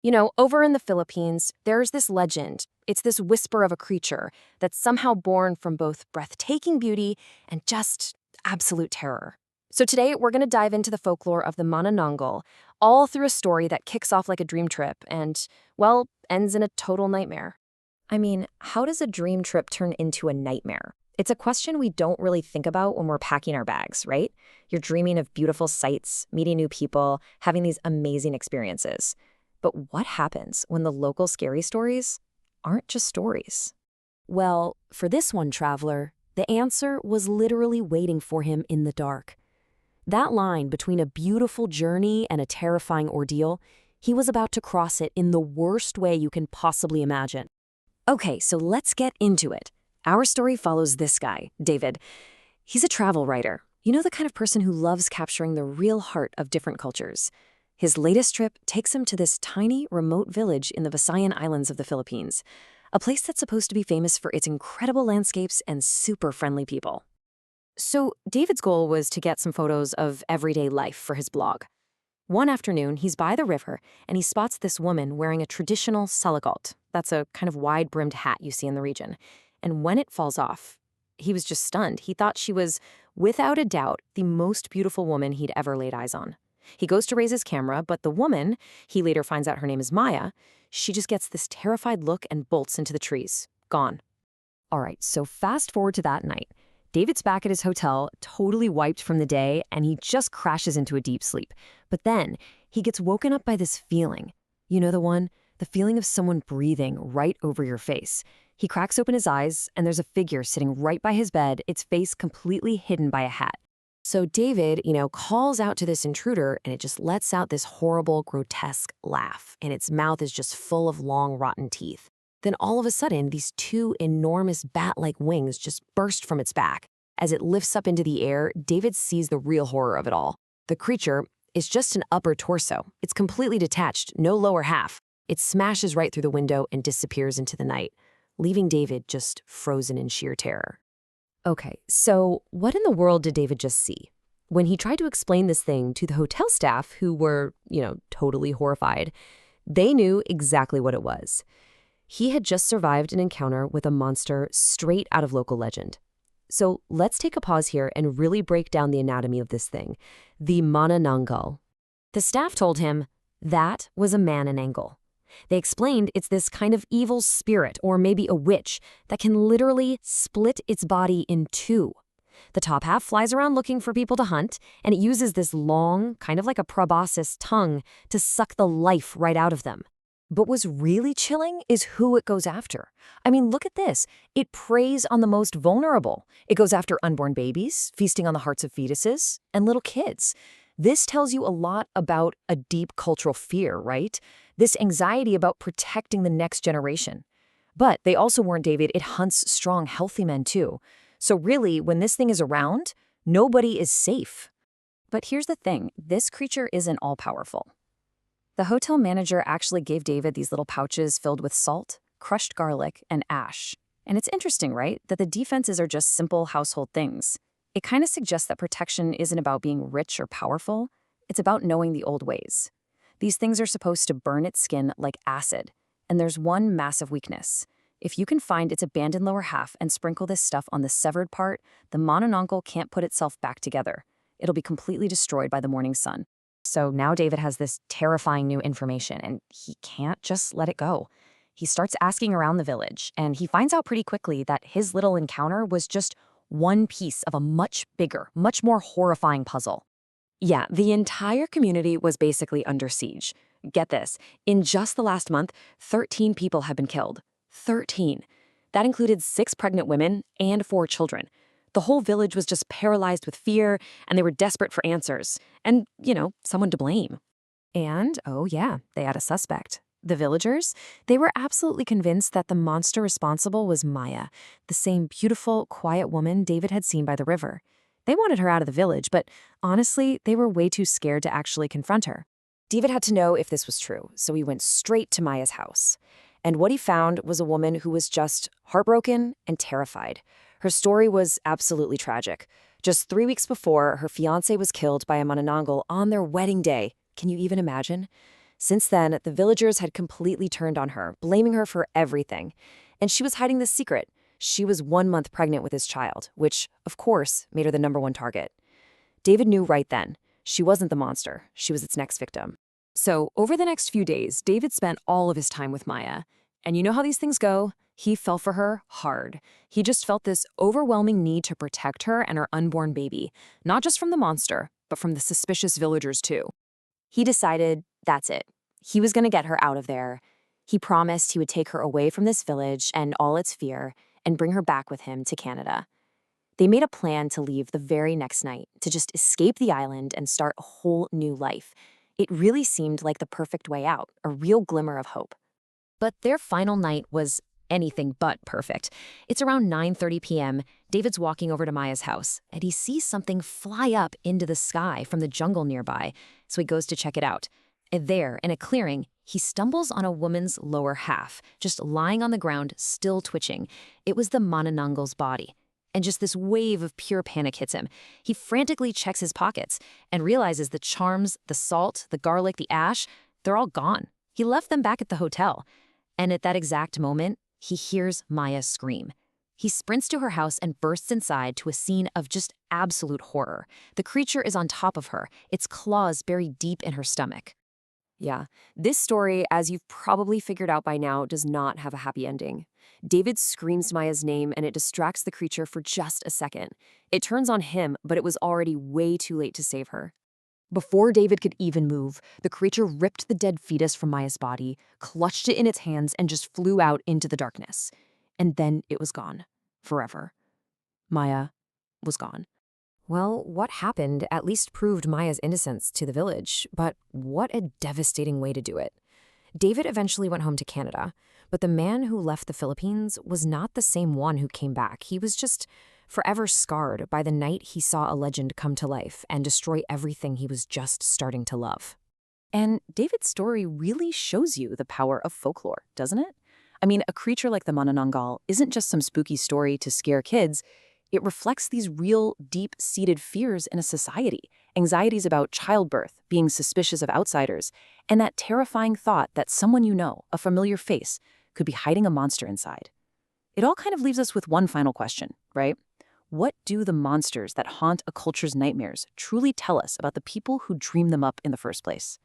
Over in the Philippines, there's this legend. It's this whisper of a creature that's somehow born from both breathtaking beauty and just absolute terror. So today, we're going to dive into the folklore of the Manananggal, all through a story that kicks off like a dream trip and, well, ends in a total nightmare. I mean, how does a dream trip turn into a nightmare? It's a question we don't really think about when we're packing our bags, right? You're dreaming of beautiful sights, meeting new people, having these amazing experiences. But what happens when the local scary stories aren't just stories? Well, for this one traveler, the answer was literally waiting for him in the dark. That line between a beautiful journey and a terrifying ordeal, he was about to cross it in the worst way you can possibly imagine. Okay, so let's get into it. Our story follows this guy, David. He's a travel writer. The kind of person who loves capturing the real heart of different cultures. His latest trip takes him to this tiny, remote village in the Visayan Islands of the Philippines, a place that's supposed to be famous for its incredible landscapes and super friendly people. So David's goal was to get some photos of everyday life for his blog. One afternoon, he's by the river, and he spots this woman wearing a traditional salagot. That's a kind of wide-brimmed hat you see in the region. And when it falls off, he was just stunned. He thought she was, without a doubt, the most beautiful woman he'd ever laid eyes on. He goes to raise his camera, but the woman, he later finds out her name is Maya, she just gets this terrified look and bolts into the trees. Gone. All right, so fast forward to that night. David's back at his hotel, totally wiped from the day, and he just crashes into a deep sleep. But then, he gets woken up by this feeling. You know the one? The feeling of someone breathing right over your face. He cracks open his eyes, and there's a figure sitting right by his bed, its face completely hidden by a hat. So David, calls out to this intruder, and it just lets out this horrible, grotesque laugh, and its mouth is just full of long, rotten teeth. Then all of a sudden, these two enormous bat-like wings just burst from its back. As it lifts up into the air, David sees the real horror of it all. The creature is just an upper torso. It's completely detached, no lower half. It smashes right through the window and disappears into the night, leaving David just frozen in sheer terror. Okay, so what in the world did David just see? When he tried to explain this thing to the hotel staff, who were, totally horrified, they knew exactly what it was. He had just survived an encounter with a monster straight out of local legend. So let's take a pause here and really break down the anatomy of this thing, the Manananggal. The staff told him that was a Manananggal. They explained it's this kind of evil spirit, or maybe a witch, that can literally split its body in two. The top half flies around looking for people to hunt, and it uses this long, kind of like a proboscis tongue, to suck the life right out of them. But what's really chilling is who it goes after. I mean, look at this. It preys on the most vulnerable. It goes after unborn babies, feasting on the hearts of fetuses, and little kids. This tells you a lot about a deep cultural fear, right? This anxiety about protecting the next generation. But they also warned David it hunts strong, healthy men too. So really, when this thing is around, nobody is safe. But here's the thing, this creature isn't all-powerful. The hotel manager actually gave David these little pouches filled with salt, crushed garlic, and ash. And it's interesting, right, that the defenses are just simple household things. It kind of suggests that protection isn't about being rich or powerful. It's about knowing the old ways. These things are supposed to burn its skin like acid. And there's one massive weakness. If you can find its abandoned lower half and sprinkle this stuff on the severed part, the Manananggal can't put itself back together. It'll be completely destroyed by the morning sun. So now David has this terrifying new information, and he can't just let it go. He starts asking around the village, and he finds out pretty quickly that his little encounter was just one piece of a much bigger, much more horrifying puzzle. Yeah, the entire community was basically under siege. Get this, in just the last month, 13 people have been killed. 13. That included 6 pregnant women and 4 children. The whole village was just paralyzed with fear, and they were desperate for answers. And, someone to blame. And, oh yeah, they had a suspect. The villagers, they were absolutely convinced that the monster responsible was Maya, the same beautiful, quiet woman David had seen by the river. They wanted her out of the village, but honestly, they were way too scared to actually confront her. David had to know if this was true, so he went straight to Maya's house. And what he found was a woman who was just heartbroken and terrified. Her story was absolutely tragic. Just 3 weeks before, her fiancé was killed by a Manananggal on their wedding day. Can you even imagine? Since then, the villagers had completely turned on her, blaming her for everything. And she was hiding this secret. She was 1 month pregnant with his child, which, of course, made her the #1 target. David knew right then. She wasn't the monster. She was its next victim. So, over the next few days, David spent all of his time with Maya. And you know how these things go? He fell for her hard. He just felt this overwhelming need to protect her and her unborn baby, not just from the monster, but from the suspicious villagers too. He decided that's it. He was going to get her out of there. He promised he would take her away from this village and all its fear and bring her back with him to Canada. They made a plan to leave the very next night, to just escape the island and start a whole new life. It really seemed like the perfect way out, a real glimmer of hope. But their final night was anything but perfect. It's around 9:30 p.m. David's walking over to Maya's house, and he sees something fly up into the sky from the jungle nearby, so he goes to check it out. And there, in a clearing, he stumbles on a woman's lower half, just lying on the ground, still twitching. It was the Manananggal's body. And just this wave of pure panic hits him. He frantically checks his pockets and realizes the charms, the salt, the garlic, the ash, they're all gone. He left them back at the hotel. And at that exact moment, he hears Maya scream. He sprints to her house and bursts inside to a scene of just absolute horror. The creature is on top of her, its claws buried deep in her stomach. Yeah, this story, as you've probably figured out by now, does not have a happy ending. David screams Maya's name and it distracts the creature for just a second. It turns on him, but it was already way too late to save her. Before David could even move, the creature ripped the dead fetus from Maya's body, clutched it in its hands, and just flew out into the darkness. And then it was gone. Forever. Maya was gone. Well, what happened at least proved Maya's innocence to the village, but what a devastating way to do it. David eventually went home to Canada, but the man who left the Philippines was not the same one who came back. He was just forever scarred by the night he saw a legend come to life and destroy everything he was just starting to love. And David's story really shows you the power of folklore, doesn't it? I mean, a creature like the Manananggal isn't just some spooky story to scare kids. It reflects these real, deep-seated fears in a society, anxieties about childbirth, being suspicious of outsiders, and that terrifying thought that someone you know, a familiar face, could be hiding a monster inside. It all kind of leaves us with one final question, right? What do the monsters that haunt a culture's nightmares truly tell us about the people who dream them up in the first place?